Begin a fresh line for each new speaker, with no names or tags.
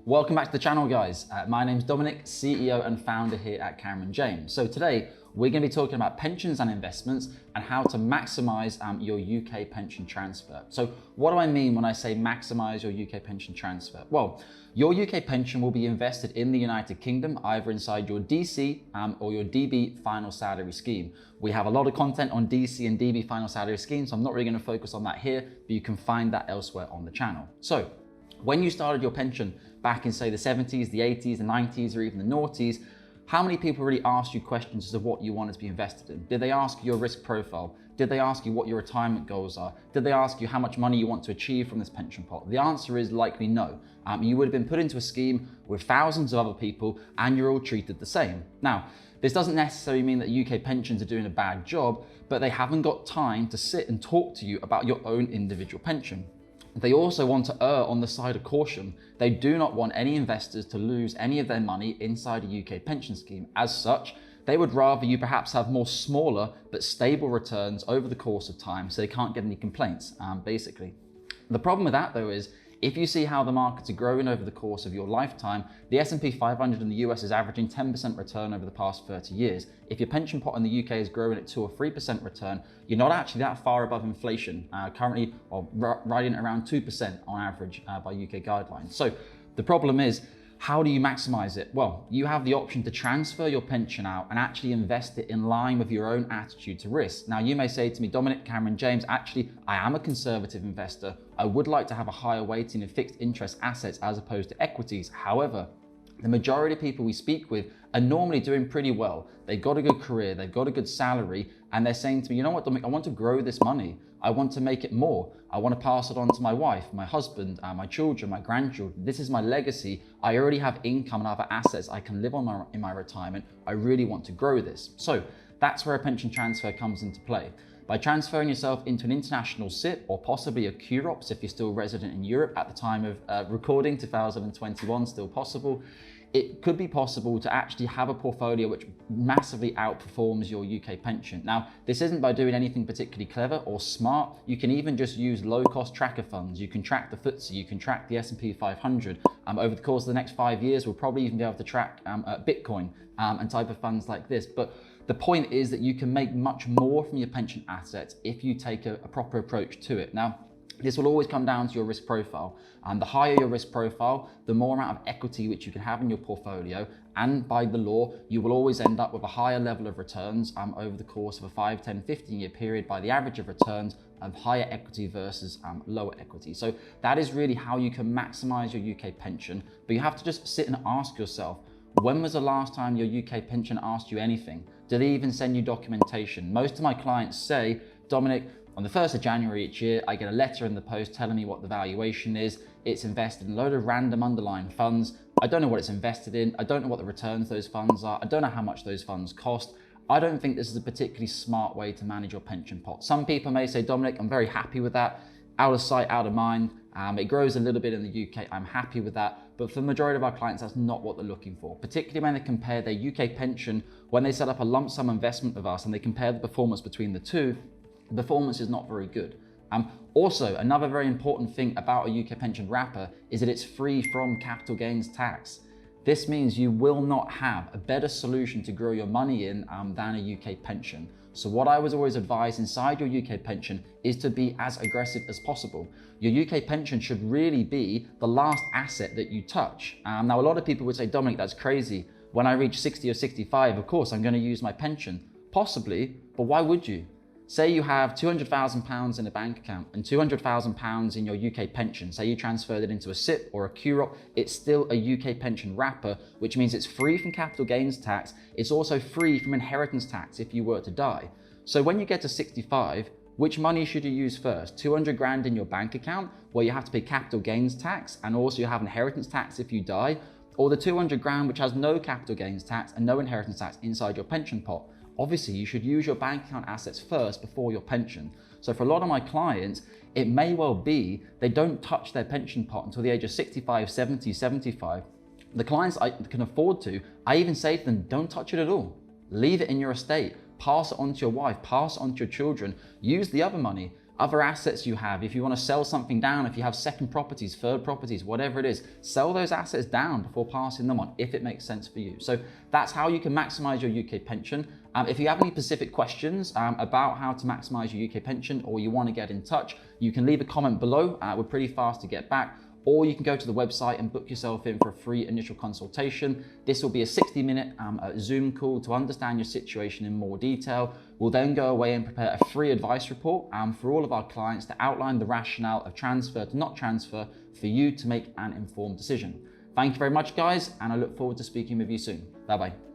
Welcome back to the channel, guys. My name's Dominic, CEO and founder here at Cameron James. So today we're going to be talking about pensions and investments and how to maximize your UK pension transfer. So what do I mean when I say maximize your UK pension transfer? Well, your UK pension will be invested in the United Kingdom, either inside your DC or your DB final salary scheme. We have a lot of content on DC and DB final salary schemes, so I'm not really going to focus on that here, but you can find that elsewhere on the channel. So when you started your pension back in, say, the 70s, the 80s, the 90s, or even the noughties, how many people really asked you questions as to what you wanted to be invested in? Did they ask you your risk profile? Did they ask you what your retirement goals are? Did they ask you how much money you want to achieve from this pension pot? The answer is likely no. You would have been put into a scheme with thousands of other people and you're all treated the same. Now, this doesn't necessarily mean that UK pensions are doing a bad job, but they haven't got time to sit and talk to you about your own individual pension. They also want to err on the side of caution. They do not want any investors to lose any of their money inside a UK pension scheme. As such, they would rather you perhaps have more smaller but stable returns over the course of time so they can't get any complaints, basically. The problem with that, though, is if you see how the markets are growing over the course of your lifetime, the S&P 500 in the US is averaging 10% return over the past 30 years. If your pension pot in the UK is growing at 2 or 3% return, you're not actually that far above inflation, currently riding around 2% on average by UK guidelines. So the problem is, how do you maximize it? Well, you have the option to transfer your pension out and actually invest it in line with your own attitude to risk. Now, you may say to me, Dominic, Cameron James, actually, I am a conservative investor. I would like to have a higher weighting of fixed interest assets as opposed to equities. However, the majority of people we speak with are normally doing pretty well. They've got a good career, they've got a good salary, and they're saying to me, you know what, Dominic, I want to grow this money. I want to make it more. I want to pass it on to my wife, my husband, my children, my grandchildren. This is my legacy. I already have income and other assets I can live on in my retirement. I really want to grow this. So that's where a pension transfer comes into play. By transferring yourself into an international SIPP or possibly a QROPS if you're still resident in Europe at the time of recording, 2021, still possible, it could be possible to actually have a portfolio which massively outperforms your UK pension. Now, this isn't by doing anything particularly clever or smart. You can even just use low-cost tracker funds. You can track the FTSE, you can track the S&P 500. Over the course of the next 5 years, we'll probably even be able to track Bitcoin and type of funds like this. But the point is that you can make much more from your pension assets if you take a proper approach to it. Now, this will always come down to your risk profile. The higher your risk profile, the more amount of equity which you can have in your portfolio. And by the law, you will always end up with a higher level of returns over the course of a 5, 10, 15 year period by the average of returns of higher equity versus lower equity. So that is really how you can maximize your UK pension. But you have to just sit and ask yourself, when was the last time your UK pension asked you anything? Do they even send you documentation? Most of my clients say, Dominic, on the 1st of January each year, I get a letter in the post telling me what the valuation is. It's invested in a load of random underlying funds. I don't know what it's invested in. I don't know what the returns those funds are. I don't know how much those funds cost. I don't think this is a particularly smart way to manage your pension pot. Some people may say, Dominic, I'm very happy with that. Out of sight, out of mind. It grows a little bit in the UK. I'm happy with that. But for the majority of our clients, that's not what they're looking for, particularly when they compare their UK pension, when they set up a lump sum investment with us and they compare the performance between the two, the performance is not very good. Also, another very important thing about a UK pension wrapper is that it's free from capital gains tax. This means you will not have a better solution to grow your money in than a UK pension. So what I was always advised inside your UK pension is to be as aggressive as possible. Your UK pension should really be the last asset that you touch. Now, a lot of people would say, Dominic, that's crazy. When I reach 60 or 65, of course, I'm going to use my pension. Possibly, but why would you? Say you have £200,000 in a bank account and £200,000 in your UK pension. Say you transferred it into a SIPP or a QROP, it's still a UK pension wrapper, which means it's free from capital gains tax. It's also free from inheritance tax if you were to die. So when you get to 65, which money should you use first? 200 grand in your bank account where you have to pay capital gains tax and also you have inheritance tax if you die, or the 200 grand which has no capital gains tax and no inheritance tax inside your pension pot? Obviously, you should use your bank account assets first before your pension. So for a lot of my clients, it may well be they don't touch their pension pot until the age of 65, 70, 75. The clients I can afford to, I even say to them, don't touch it at all. Leave it in your estate. pass it on to your wife, pass it on to your children, use the other money, other assets you have. If you want to sell something down, if you have second properties, third properties, whatever it is, sell those assets down before passing them on, if it makes sense for you. So that's how you can maximize your UK pension. If you have any specific questions about how to maximize your UK pension, or you want to get in touch, you can leave a comment below. We're pretty fast to get back. Or you can go to the website and book yourself in for a free initial consultation. This will be a 60-minute Zoom call to understand your situation in more detail. We'll then go away and prepare a free advice report for all of our clients to outline the rationale of transfer to not transfer for you to make an informed decision. Thank you very much, guys, and I look forward to speaking with you soon. Bye-bye.